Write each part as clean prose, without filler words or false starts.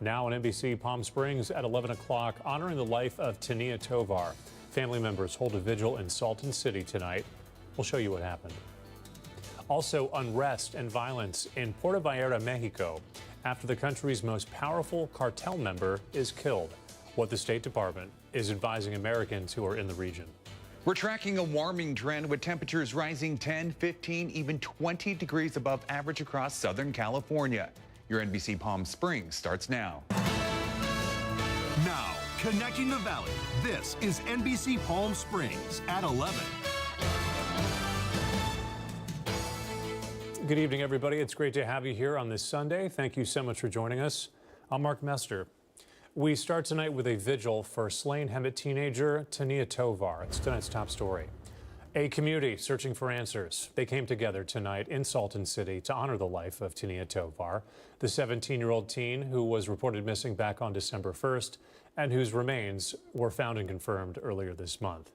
Now on NBC Palm Springs at 11 o'clock, honoring the life of Tania Tovar. Family members hold a vigil in Salton City tonight. We'll show you what happened. Also, unrest and violence in Puerto Vallarta, Mexico, after the country's most powerful cartel member is killed. What the State Department is advising Americans who are in the region. We're tracking a warming trend with temperatures rising 10, 15, even 20 degrees above average across Southern California. Your NBC Palm Springs starts now. Now, connecting the valley, this is NBC Palm Springs at 11. Good evening, everybody. It's great to have you here on this Sunday. Thank you so much for joining us. I'm Mark Mester. We start tonight with a vigil for slain Hemet teenager Tania Tovar. It's tonight's top story. A community searching for answers. They came together tonight in Salton City to honor the life of Tania Tovar, the 17-year-old teen who was reported missing back on December 1st and whose remains were found and confirmed earlier this month.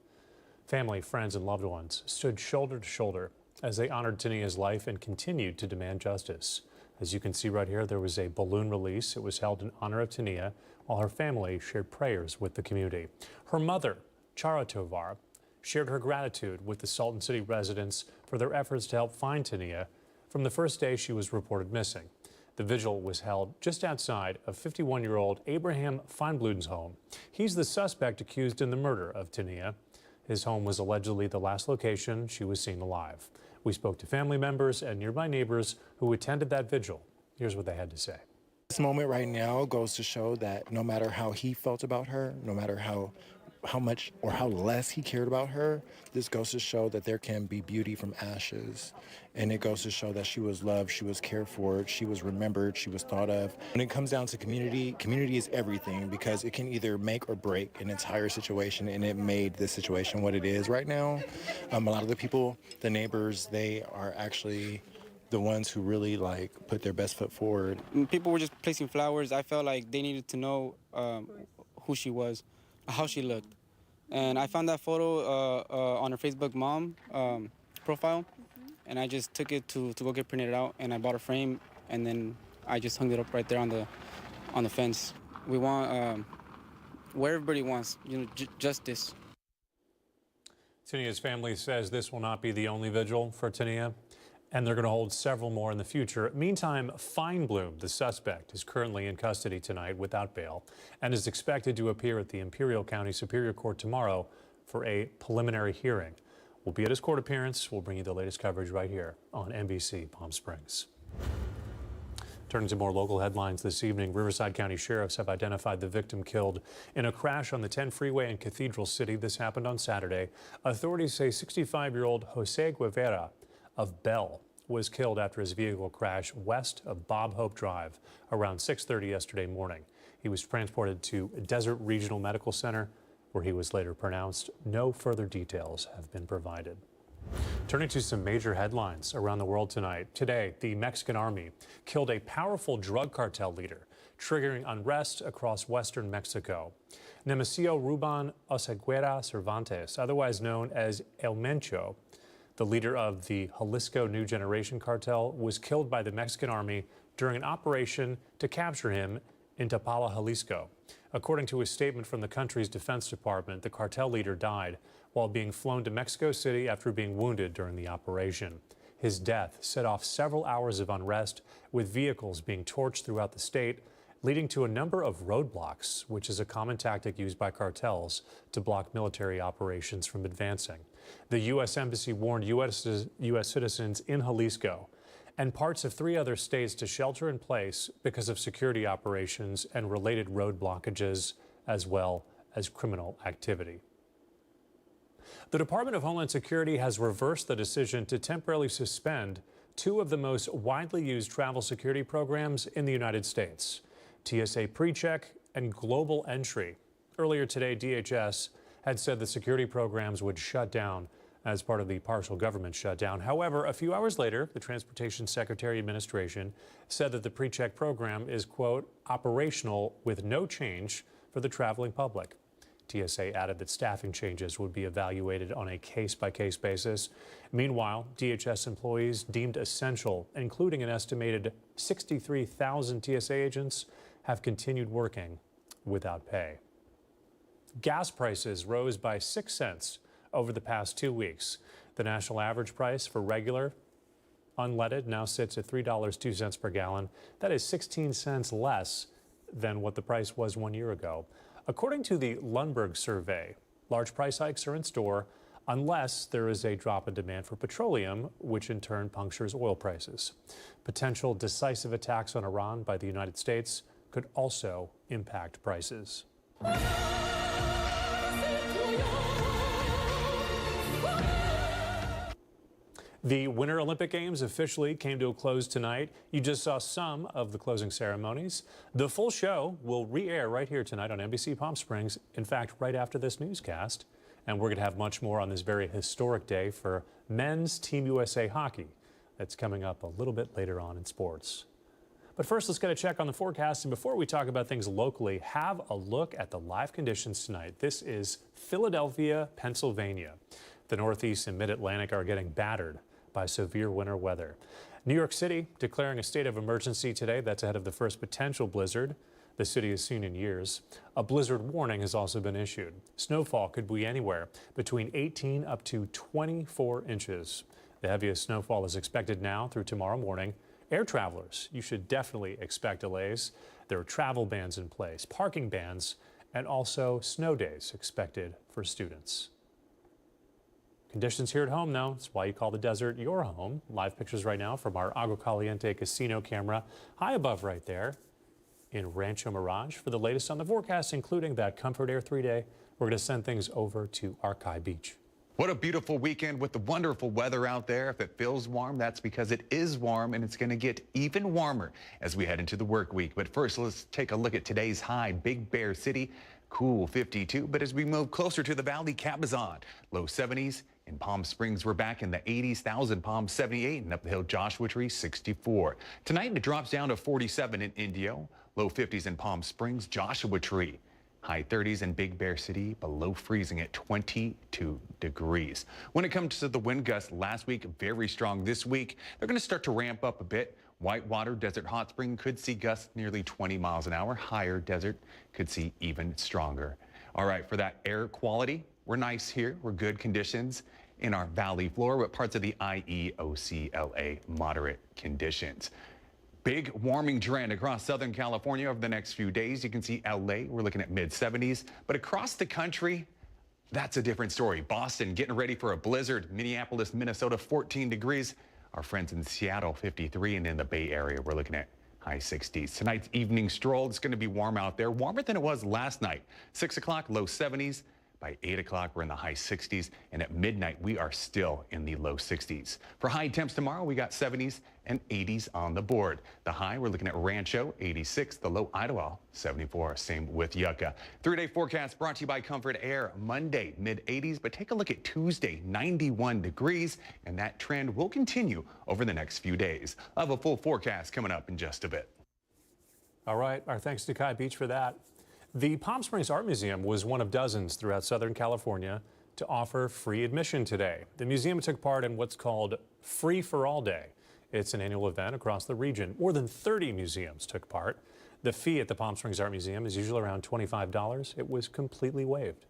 Family, friends, and loved ones stood shoulder to shoulder as they honored Tania's life and continued to demand justice. As you can see right here, there was a balloon release. It was held in honor of Tania, while her family shared prayers with the community. Her mother, Chara Tovar, shared her gratitude with the Salton City residents for their efforts to help find Tania from the first day she was reported missing. The vigil was held just outside of 51-year-old Abraham Feinblud's home. He's the suspect accused in the murder of Tania. His home was allegedly the last location she was seen alive. We spoke to family members and nearby neighbors who attended that vigil. Here's what they had to say. This moment right now goes to show that no matter how he felt about her, no matter how much or how less he cared about her, this goes to show that there can be beauty from ashes. And it goes to show that she was loved, she was cared for, she was remembered, she was thought of. When it comes down to community, community is everything because it can either make or break an entire situation, and it made this situation what it is right now. A lot of the people, the neighbors, they are actually the ones who really put their best foot forward. People were just placing flowers. I felt like they needed to know who she was, how she looked. And I found that photo on her Facebook mom profile, and I just took it to go get printed out, and I bought a frame, and then I just hung it up right there on the fence. We want where everybody wants, justice. Tania's family says this will not be the only vigil for Tania, and they're going to hold several more in the future. Meantime, Feinblum, the suspect, is currently in custody tonight without bail and is expected to appear at the Imperial County Superior Court tomorrow for a preliminary hearing. We'll be at his court appearance. We'll bring you the latest coverage right here on NBC Palm Springs. Turning to more local headlines this evening, Riverside County sheriffs have identified the victim killed in a crash on the 10 freeway in Cathedral City. This happened on Saturday. Authorities say 65-year-old Jose Guevara of Bell was killed after his vehicle crashed west of Bob Hope Drive around 6:30 yesterday morning. He was transported to Desert Regional Medical Center, where he was later pronounced. No further details have been provided. Turning to some major headlines around the world tonight. Today, the Mexican army killed a powerful drug cartel leader, triggering unrest across western Mexico. Nemesio Ruban Oseguera Cervantes, otherwise known as El Mencho, the leader of the Jalisco New Generation cartel, was killed by the Mexican army during an operation to capture him in Tapala, Jalisco. According to a statement from the country's Defense Department, the cartel leader died while being flown to Mexico City after being wounded during the operation. His death set off several hours of unrest, with vehicles being torched throughout the state, leading to a number of roadblocks, which is a common tactic used by cartels to block military operations from advancing. The U.S. Embassy warned U.S. citizens in Jalisco and parts of 3 other states to shelter in place because of security operations and related road blockages, as well as criminal activity. The Department of Homeland Security has reversed the decision to temporarily suspend 2 of the most widely used travel security programs in the United States: TSA PreCheck and Global Entry. Earlier today, DHS had said the security programs would shut down as part of the partial government shutdown. However, a few hours later, the Transportation Secretary Administration said that the PreCheck program is, quote, operational with no change for the traveling public. TSA added that staffing changes would be evaluated on a case-by-case basis. Meanwhile, DHS employees deemed essential, including an estimated 63,000 TSA agents, have continued working without pay. Gas prices rose by 6 cents over the past 2 weeks. The national average price for regular unleaded now sits at $3.02 per gallon. That is 16 cents less than what the price was 1 year ago. According to the Lundberg survey, large price hikes are in store unless there is a drop in demand for petroleum, which in turn punctures oil prices. Potential decisive attacks on Iran by the United States could also impact prices. The Winter Olympic Games officially came to a close tonight. You just saw some of the closing ceremonies. The full show will re-air right here tonight on NBC Palm Springs. In fact, right after this newscast. And we're going to have much more on this very historic day for men's Team USA hockey. That's coming up a little bit later on in sports. But first, let's get a check on the forecast. And before we talk about things locally, have a look at the live conditions tonight. This is Philadelphia, Pennsylvania. The Northeast and Mid-Atlantic are getting battered by severe winter weather. New York City declaring a state of emergency today. That's ahead of the first potential blizzard the city has seen in years. A blizzard warning has also been issued. Snowfall could be anywhere between 18 up to 24 inches. The heaviest snowfall is expected now through tomorrow morning. Air travelers, you should definitely expect delays. There are travel bans in place, parking bans, and also snow days expected for students. Conditions here at home, though. That's why you call the desert your home. Live pictures right now from our Agua Caliente casino camera, high above right there in Rancho Mirage. For the latest on the forecast, including that Comfort Air 3-day, we're going to send things over to Archive Beach. What a beautiful weekend with the wonderful weather out there. If it feels warm, that's because it is warm, and it's going to get even warmer as we head into the work week. But first, let's take a look at today's high. Big Bear City, cool 52. But as we move closer to the valley, Cabazon, low 70s. In Palm Springs, we're back in the 80s, Thousand Palms 78, and up the hill, Joshua Tree 64. Tonight, it drops down to 47 in Indio, low 50s in Palm Springs, Joshua Tree. High 30s in Big Bear City, below freezing at 22 degrees. When it comes to the wind gusts last week, very strong this week. They're going to start to ramp up a bit. Whitewater, Desert Hot Spring could see gusts nearly 20 miles an hour. Higher desert could see even stronger. All right, for that air quality, we're nice here. We're good conditions in our valley floor, but parts of the IEOCLA moderate conditions. Big warming trend across Southern California over the next few days. You can see LA, we're looking at mid 70s, but across the country, that's a different story. Boston getting ready for a blizzard. Minneapolis, Minnesota, 14 degrees. Our friends in Seattle, 53, and in the Bay Area, we're looking at high 60s. Tonight's evening stroll, it's going to be warm out there, warmer than it was last night. 6 o'clock, low 70s. By 8 o'clock, we're in the high 60s, and at midnight, we are still in the low 60s. For high temps tomorrow, we got 70s and 80s on the board. The high, we're looking at Rancho, 86. The low, Idlewild, 74. Same with Yucca. 3-day forecast brought to you by Comfort Air. Monday, mid 80s, but take a look at Tuesday, 91 degrees, and that trend will continue over the next few days. I'll have a full forecast coming up in just a bit. All right, our thanks to Kai Beach for that. The Palm Springs Art Museum was one of dozens throughout Southern California to offer free admission today. The museum took part in what's called Free for All Day. It's an annual event across the region. More than 30 museums took part. The fee at the Palm Springs Art Museum is usually around $25. It was completely waived.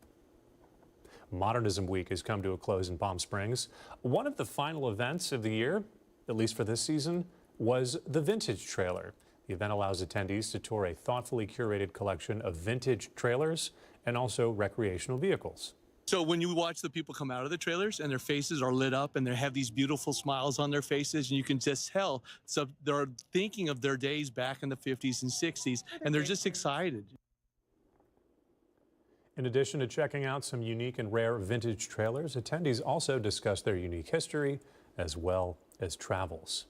Modernism Week has come to a close in Palm Springs. One of the final events of the year, at least for this season, was the Vintage Trailer. The event allows attendees to tour a thoughtfully curated collection of vintage trailers and also recreational vehicles. So when you watch the people come out of the trailers and their faces are lit up and they have these beautiful smiles on their faces, and you can just tell, so they're thinking of their days back in the 50s and 60s, and they're just excited. In addition to checking out some unique and rare vintage trailers, attendees also discuss their unique history as well as travels.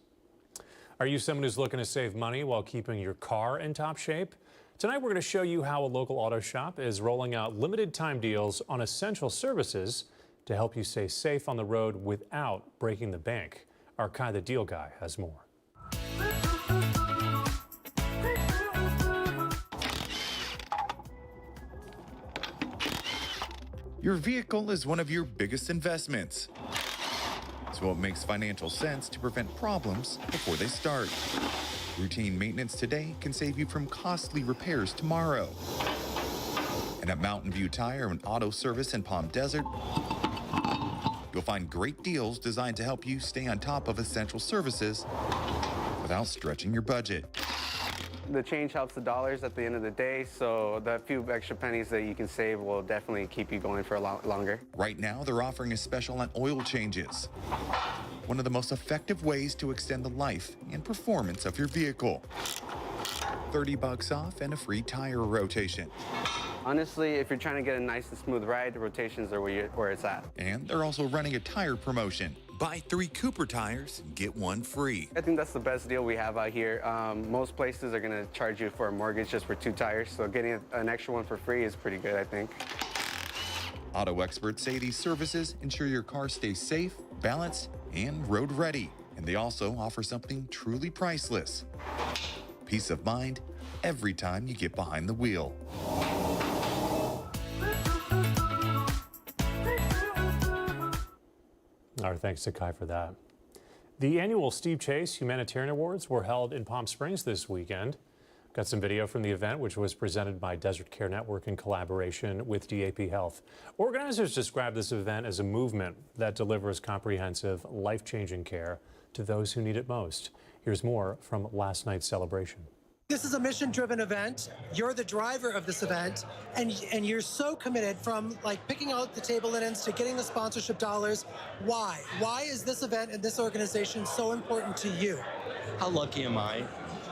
Are you someone who's looking to save money while keeping your car in top shape? Tonight, we're going to show you how a local auto shop is rolling out limited time deals on essential services to help you stay safe on the road without breaking the bank. Our Kai the Deal Guy has more. Your vehicle is one of your biggest investments. So it makes financial sense to prevent problems before they start. Routine maintenance today can save you from costly repairs tomorrow. And at Mountain View Tire and Auto Service in Palm Desert, you'll find great deals designed to help you stay on top of essential services without stretching your budget. The change helps the dollars at the end of the day, so the few extra pennies that you can save will definitely keep you going for a lot longer. Right now, they're offering a special on oil changes, one of the most effective ways to extend the life and performance of your vehicle. $30 off and a free tire rotation. Honestly, if you're trying to get a nice and smooth ride, the rotations are where it's at. And they're also running a tire promotion. Buy 3 Cooper tires and get 1 free. I think that's the best deal we have out here. Most places are going to charge you for a mortgage just for 2 tires, so getting an extra one for free is pretty good, I think. Auto experts say these services ensure your car stays safe, balanced, and road ready. And they also offer something truly priceless: peace of mind every time you get behind the wheel. Our thanks to Kai for that. The annual Steve Chase Humanitarian Awards were held in Palm Springs this weekend. Got some video from the event, which was presented by Desert Care Network in collaboration with DAP Health. Organizers describe this event as a movement that delivers comprehensive, life-changing care to those who need it most. Here's more from last night's celebration. This is a mission-driven event. You're the driver of this event, and you're so committed, from like picking out the table linens to getting the sponsorship dollars. Why? Why is this event and this organization so important to you? How lucky am I?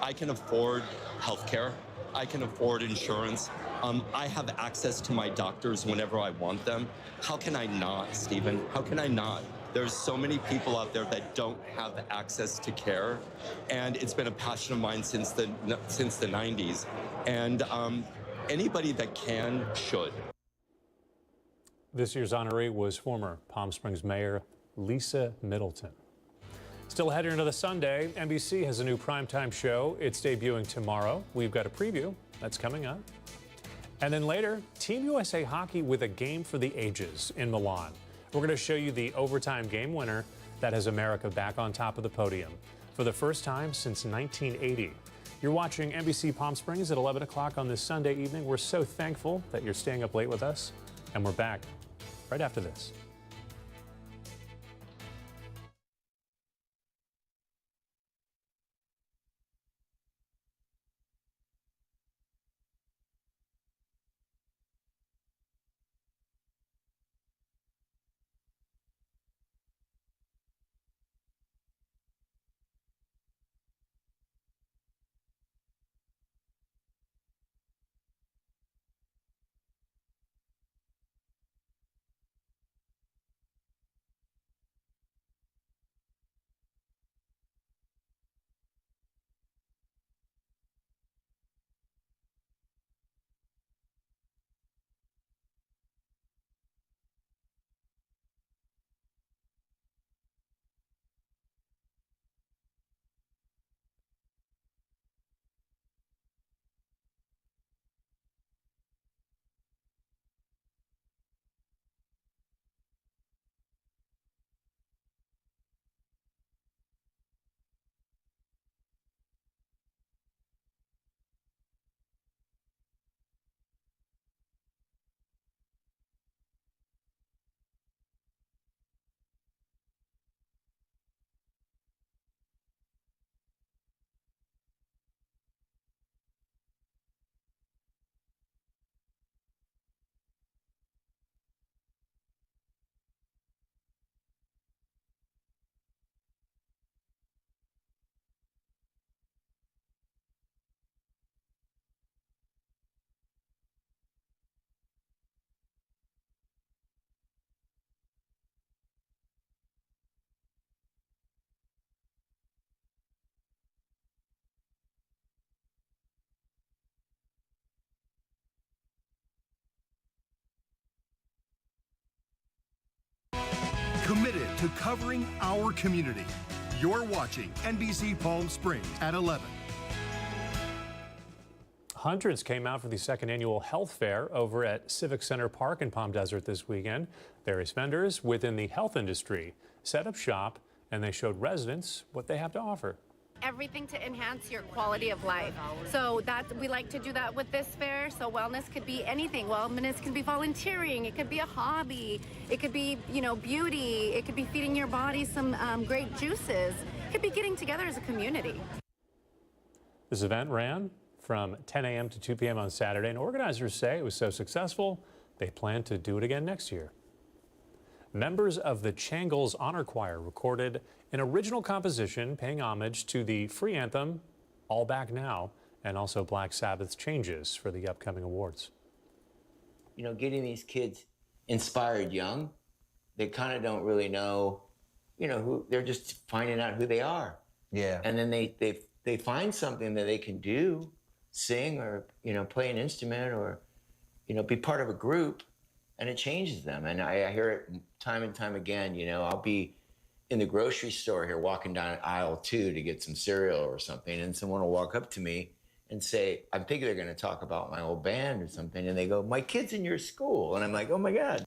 I can afford healthcare. I can afford insurance. I have access to my doctors whenever I want them. How can I not, Stephen? How can I not? There's so many people out there that don't have access to care, and it's been a passion of mine since the 90s. And anybody that can should. This year's honoree was former Palm Springs Mayor Lisa Middleton. Still heading into the Sunday, NBC has a new primetime show. It's debuting tomorrow. We've got a preview that's coming up. And then later, Team USA Hockey with a game for the ages in Milan. We're going to show you the overtime game winner that has America back on top of the podium for the first time since 1980. You're watching NBC Palm Springs at 11 o'clock on this Sunday evening. We're so thankful that you're staying up late with us, and we're back right after this. Committed to covering our community. You're watching NBC Palm Springs at 11. Hundreds came out for the second annual health fair over at Civic Center Park in Palm Desert this weekend. Various vendors within the health industry set up shop, and they showed residents what they have to offer. everything to enhance your quality of life. So we like to do that with this fair. So wellness could be anything. Wellness can be volunteering. It could be a hobby. It could be, beauty. It could be feeding your body some great juices. It could be getting together as a community. This event ran from 10 a.m. to 2 p.m. on Saturday, and organizers say it was so successful, they plan to do it again next year. Members of the Changles Honor Choir recorded an original composition paying homage to the free anthem, All Back Now, and also Black Sabbath's Changes for the upcoming awards. Getting these kids inspired young, they kind of don't really know, who, they're just finding out who they are. Yeah. And then they find something that they can do, sing or, play an instrument or, be part of a group, and it changes them. And I hear it time and time again. I'll be in the grocery store here walking down aisle 2 to get some cereal or something, and someone will walk up to me and say, I think they're going to talk about my old band or something, and they go, my kid's in your school. And I'm like, oh my God.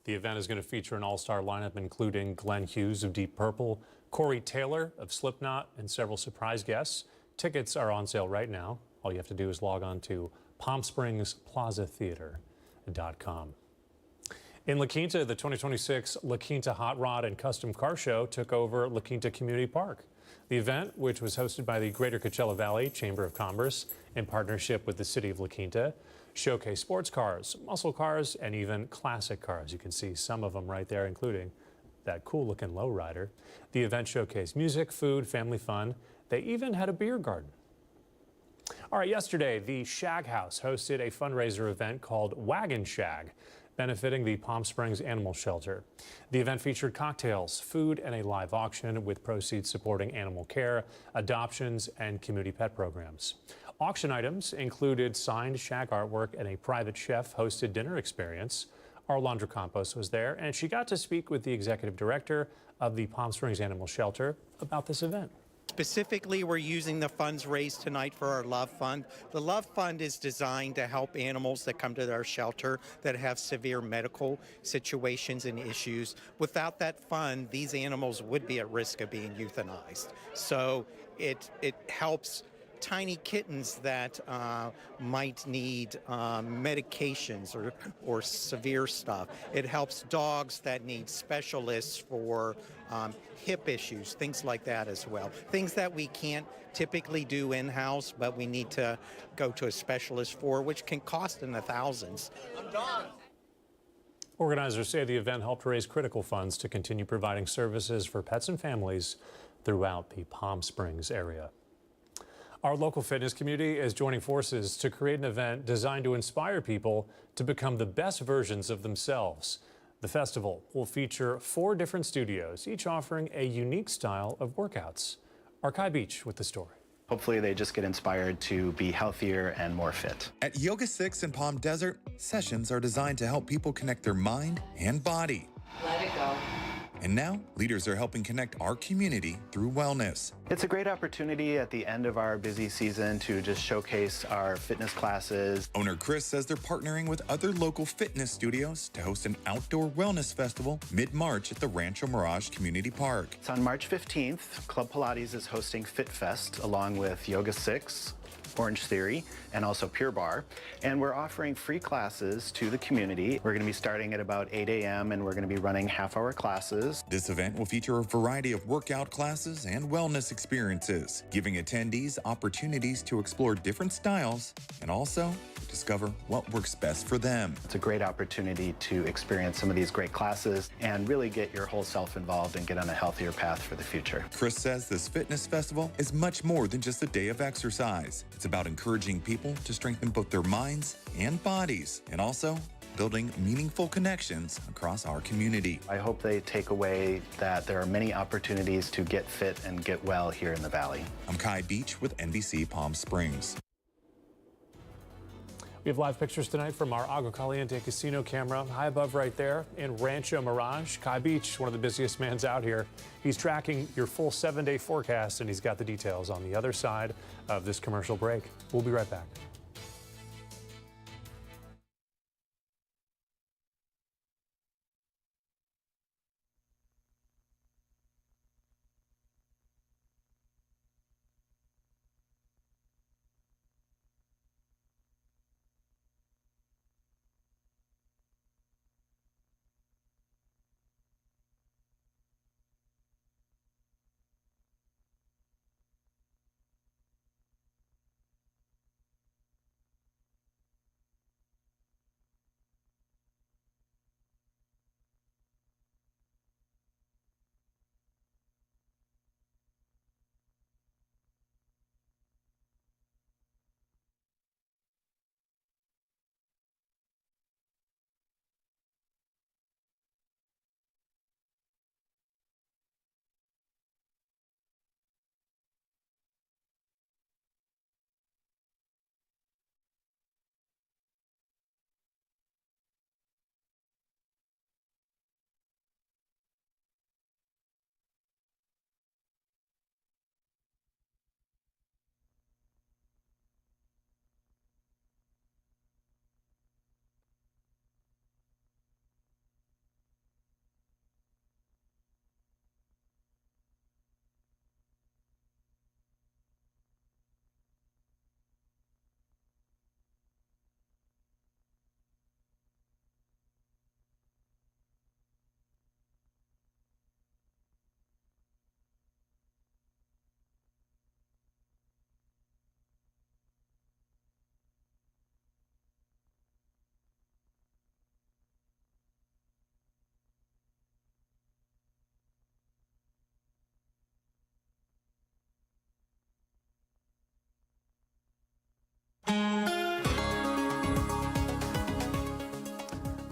The event is going to feature an all-star lineup including Glenn Hughes of Deep Purple, Corey Taylor of Slipknot, and several surprise guests. Tickets are on sale right now. All you have to do is log on to PalmSpringsPlazaTheater.com. In La Quinta, the 2026 La Quinta Hot Rod and Custom Car Show took over La Quinta Community Park. The event, which was hosted by the Greater Coachella Valley Chamber of Commerce in partnership with the city of La Quinta, showcased sports cars, muscle cars, and even classic cars. You can see some of them right there, including that cool-looking lowrider. The event showcased music, food, family fun. They even had a beer garden. All right, yesterday, the Shag House hosted a fundraiser event called Wagon Shag, benefiting the Palm Springs Animal Shelter. The event featured cocktails, food, and a live auction with proceeds supporting animal care, adoptions, and community pet programs. Auction items included signed Shag artwork and a private chef-hosted dinner experience. Arlandra Campos was there, and she got to speak with the executive director of the Palm Springs Animal Shelter about this event. Specifically, we're using the funds raised tonight for our Love Fund. The Love Fund is designed to help animals that come to our shelter that have severe medical situations and issues. Without that fund, these animals would be at risk of being euthanized. So it helps tiny kittens that might need medications or severe stuff. It helps dogs that need specialists for hip issues, things like that as well. Things that we can't typically do in-house, but we need to go to a specialist for, which can cost in the thousands. Organizers say the event helped raise critical funds to continue providing services for pets and families throughout the Palm Springs area. Our local fitness community is joining forces to create an event designed to inspire people to become the best versions of themselves. The festival will feature 4 different studios, each offering a unique style of workouts. Arkai Beach with the story. Hopefully they just get inspired to be healthier and more fit. At Yoga 6 in Palm Desert, sessions are designed to help people connect their mind and body. Let it go. And now, leaders are helping connect our community through wellness. It's a great opportunity at the end of our busy season to just showcase our fitness classes. Owner Chris says they're partnering with other local fitness studios to host an outdoor wellness festival mid-March at the Rancho Mirage Community Park. It's on March 15th. Club Pilates is hosting Fit Fest along with Yoga 6, Orange Theory, and also Pure Barre. And we're offering free classes to the community. We're going to be starting at about 8 a.m. and we're going to be running half-hour classes. This event will feature a variety of workout classes and wellness experiences, giving attendees opportunities to explore different styles and also discover what works best for them. It's a great opportunity to experience some of these great classes and really get your whole self involved and get on a healthier path for the future. Chris says this fitness festival is much more than just a day of exercise. It's about encouraging people to strengthen both their minds and bodies, and also building meaningful connections across our community. I hope they take away that there are many opportunities to get fit and get well here in the Valley. I'm Kai Beach with NBC Palm Springs. We have live pictures tonight from our Agua Caliente casino camera, high above right there in Rancho Mirage. Kai Beach, one of the busiest mans out here. He's tracking your full 7-day forecast, and he's got the details on the other side of this commercial break. We'll be right back.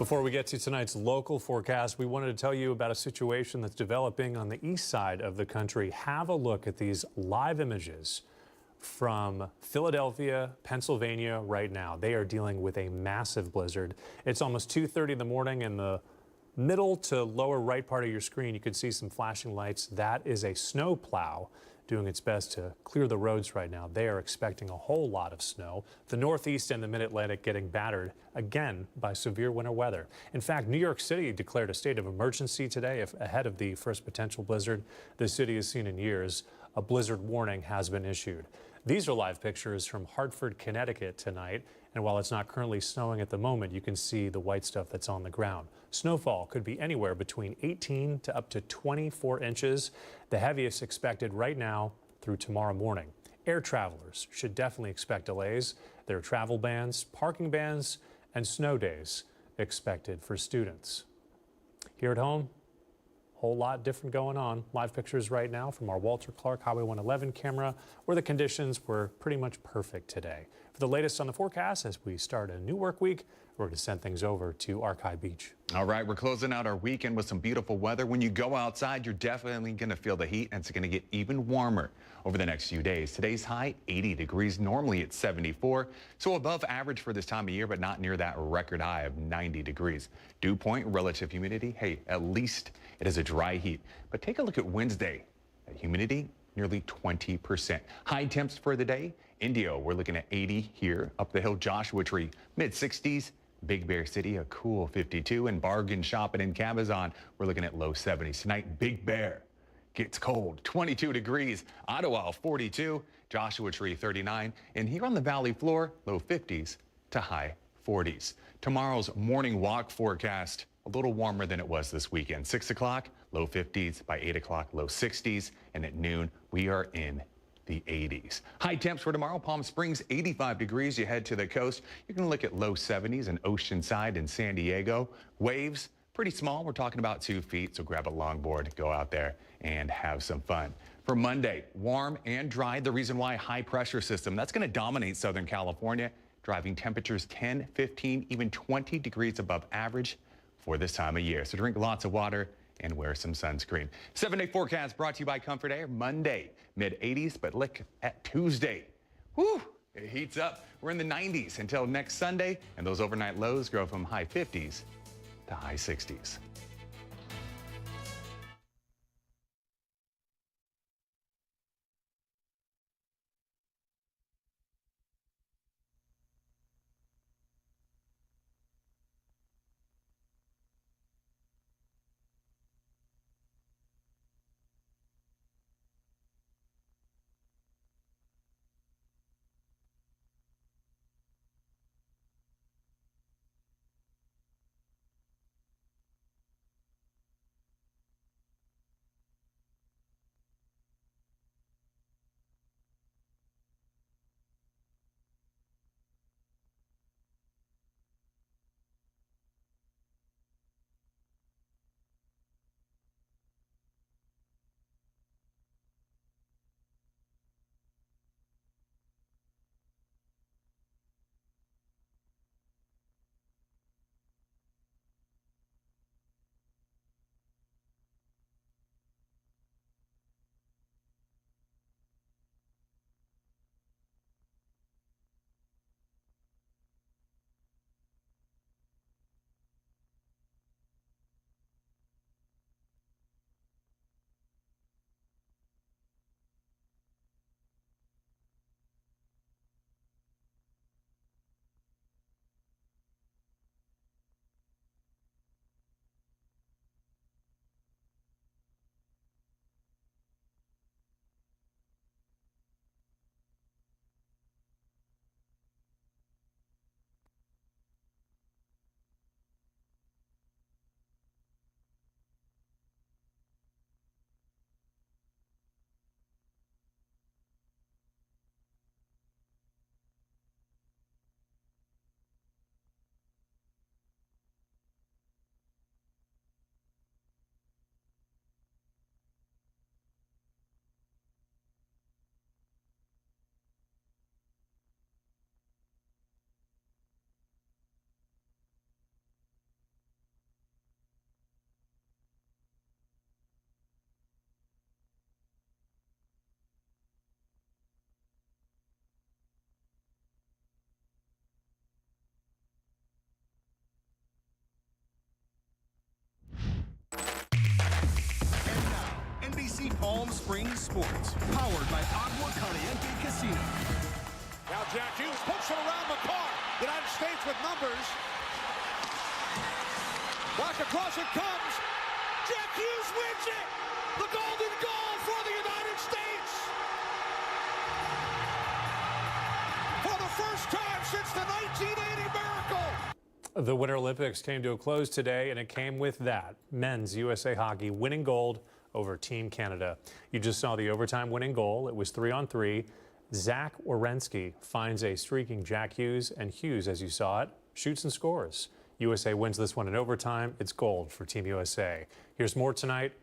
Before we get to tonight's local forecast, we wanted to tell you about a situation that's developing on the east side of the country. Have a look at these live images from Philadelphia, Pennsylvania right now. They are dealing with a massive blizzard. It's almost 2:30 in the morning. In the middle to lower right part of your screen, you can see some flashing lights. That is a snow plow doing its best to clear the roads right now. They are expecting a whole lot of snow. The Northeast and the Mid-Atlantic getting battered again by severe winter weather. In fact, New York City declared a state of emergency today ahead of the first potential blizzard the city has seen in years. A blizzard warning has been issued. These are live pictures from Hartford, Connecticut tonight. And while it's not currently snowing at the moment, you can see the white stuff that's on the ground. Snowfall could be anywhere between 18 to up to 24 inches. The heaviest expected right now through tomorrow morning. Air travelers should definitely expect delays. There are travel bans, parking bans, and snow days expected for students. Here at home, whole lot different going on. Live pictures right now from our Walter Clark Highway 111 camera, where the conditions were pretty much perfect today. For the latest on the forecast as we start a new work week, we're going to send things over to Archive Beach. All right, we're closing out our weekend with some beautiful weather. When you go outside, you're definitely going to feel the heat, and it's going to get even warmer over the next few days. Today's high, 80 degrees. Normally it's 74, so above average for this time of year, but not near that record high of 90 degrees. Dew point, relative humidity, hey, at least it is a dry heat. But take a look at Wednesday. That humidity, nearly 20%. High temps for the day. Indio, we're looking at 80 here. Up the hill, Joshua Tree, mid-60s. Big Bear City, a cool 52. And bargain shopping in Cabazon, we're looking at low 70s. Tonight, Big Bear gets cold, 22 degrees. Ottawa, 42. Joshua Tree, 39. And here on the valley floor, low 50s to high 40s. Tomorrow's morning walk forecast, a little warmer than it was this weekend. 6 o'clock, low 50s. By 8 o'clock, low 60s. And at noon, we are in the 80s. High temps for tomorrow, Palm Springs, 85 degrees. You head to the coast, you can look at low 70s in Oceanside and San Diego. Waves, pretty small. We're talking about 2 feet, so grab a longboard, go out there and have some fun. For Monday, warm and dry. The reason why, high pressure system. That's going to dominate Southern California, driving temperatures 10, 15, even 20 degrees above average for this time of year. So drink lots of water and wear some sunscreen. 7-day forecast brought to you by Comfort Air. Monday, mid-80s, but look at Tuesday. Whew, it heats up. We're in the 90s until next Sunday, and those overnight lows grow from high 50s to high 60s. Palm Springs Sports, powered by Agua Caliente Casino. Now Jack Hughes puts it around McCarr. United States with numbers. Back across it comes. Jack Hughes wins it. The golden goal for the United States. For the first time since the 1980 miracle. The Winter Olympics came to a close today, and it came with that. Men's USA Hockey winning gold over Team Canada. You just saw the overtime winning goal. It was 3-on-3. Zach Werenski finds a streaking Jack Hughes, and Hughes, as you saw it, shoots and scores. USA wins this one in overtime. It's gold for Team USA. Here's more tonight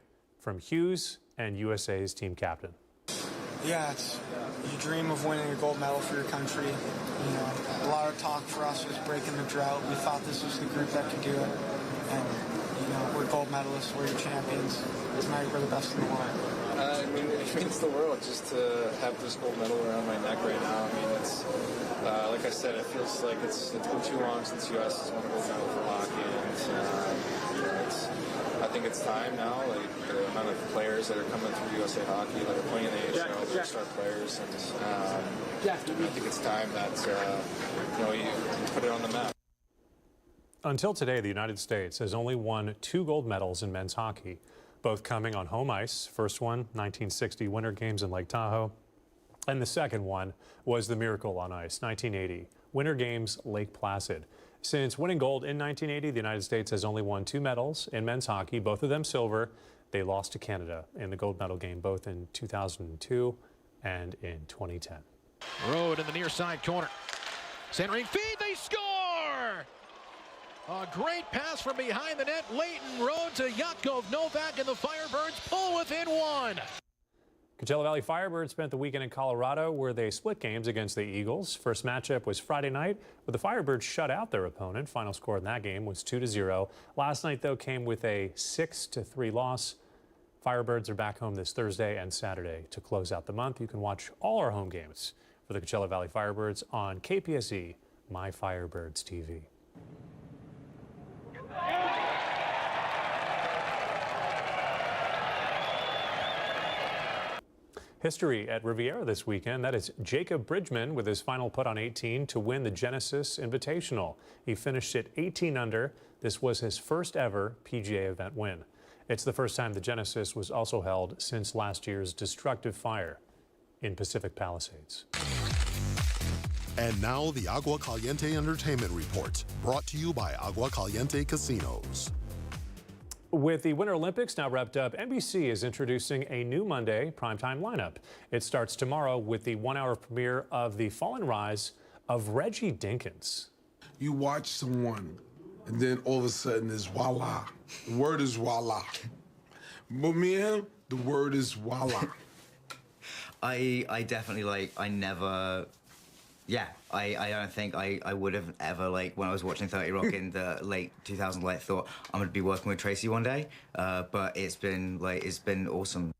from Hughes and USA's team captain. Yeah, you dream of winning a gold medal for your country. You know, a lot of talk for us was breaking the drought. We thought this was the group that could do it. And, you know, we're gold medalists, we're your champions. Tonight we're the best in the world. I mean, it means the world just to have this gold medal around my neck right now. I mean, it's, like I said, it feels like it's been too long since U.S. has won a gold medal for hockey. And, you know, I think it's time now. Like, the amount of players that are coming through USA Hockey that are playing in the AHL, they're star players. And I think it's time that, you know, you put it on the map. Until today, the United States has only won 2 gold medals in men's hockey, both coming on home ice. First one, 1960 Winter Games in Lake Tahoe. And the second one was the Miracle on Ice, 1980 Winter Games, Lake Placid. Since winning gold in 1980, the United States has only won 2 medals in men's hockey, both of them silver. They lost to Canada in the gold medal game, both in 2002 and in 2010. Road in the near side corner. Centering feed, they score! A great pass from behind the net. Leighton Road to Yakov Novak, and the Firebirds pull within 1. Coachella Valley Firebirds spent the weekend in Colorado, where they split games against the Eagles. First matchup was Friday night, but the Firebirds shut out their opponent. Final score in that game was 2-0. Last night, though, came with a 6-3 loss. Firebirds are back home this Thursday and Saturday to close out the month. You can watch all our home games for the Coachella Valley Firebirds on KPSE, My Firebirds TV. History at Riviera this weekend. That is Jacob Bridgman with his final putt on 18 to win the Genesis Invitational. He finished it 18 under. This was his first ever PGA event win. It's the first time the Genesis was also held since last year's destructive fire in Pacific Palisades. And now the Agua Caliente Entertainment Report, brought to you by Agua Caliente Casinos. With the Winter Olympics now wrapped up, NBC is introducing a new Monday primetime lineup. It starts tomorrow with the 1-hour premiere of The Fall and Rise of Reggie Dinkins. You watch someone, and then all of a sudden it's voila. The word is voila. But me and him, the word is voila. I definitely, I never... Yeah, I don't think I would have ever, when I was watching 30 Rock in the late 2000s, thought I'm going to be working with Tracy one day. But it's been awesome.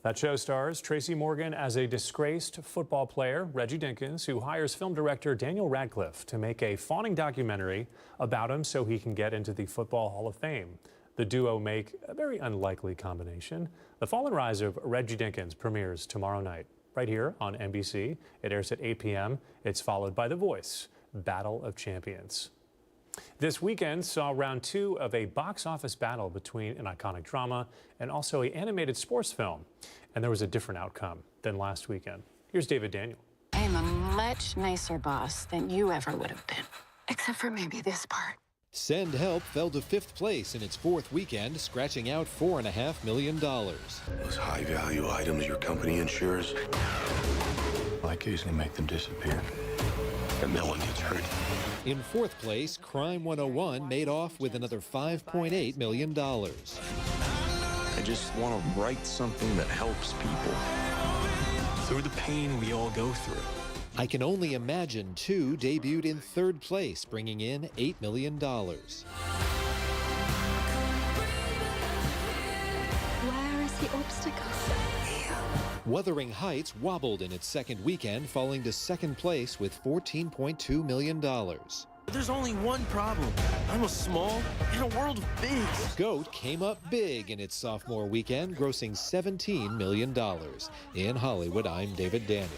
That show stars Tracy Morgan as a disgraced football player, Reggie Dinkins, who hires film director Daniel Radcliffe to make a fawning documentary about him so he can get into the Football Hall of Fame. The duo make a very unlikely combination. The Fall and Rise of Reggie Dinkins premieres tomorrow night, right here on NBC. It airs at 8 p.m. It's followed by The Voice, Battle of Champions. This weekend saw round 2 of a box office battle between an iconic drama and also an animated sports film. And there was a different outcome than last weekend. Here's David Daniel. I'm a much nicer boss than you ever would have been, except for maybe this part. Send Help fell to 5th place in its 4th weekend, scratching out $4.5 million. Those high-value items your company insures, I occasionally make them disappear, and no one gets hurt. In 4th place, Crime 101 made off with another $5.8 million. I just want to write something that helps people through the pain we all go through. I Can Only Imagine 2 debuted in 3rd place, bringing in $8 million. Where is the obstacle? Wuthering Heights wobbled in its 2nd weekend, falling to 2nd place with $14.2 million. There's only one problem. I'm a small in a world of big. Goat came up big in its sophomore weekend, grossing $17 million. In Hollywood, I'm David Daniel.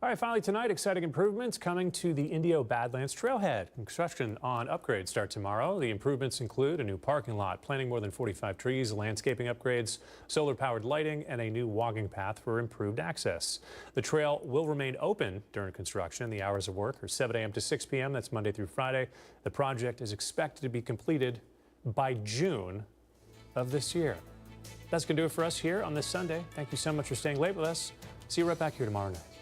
All right, finally tonight, exciting improvements coming to the Indio Badlands Trailhead. Construction on upgrades start tomorrow. The improvements include a new parking lot, planting more than 45 trees, landscaping upgrades, solar-powered lighting, and a new walking path for improved access. The trail will remain open during construction. The hours of work are 7 a.m. to 6 p.m. That's Monday through Friday. The project is expected to be completed by June of this year. That's going to do it for us here on this Sunday. Thank you so much for staying late with us. See you right back here tomorrow night.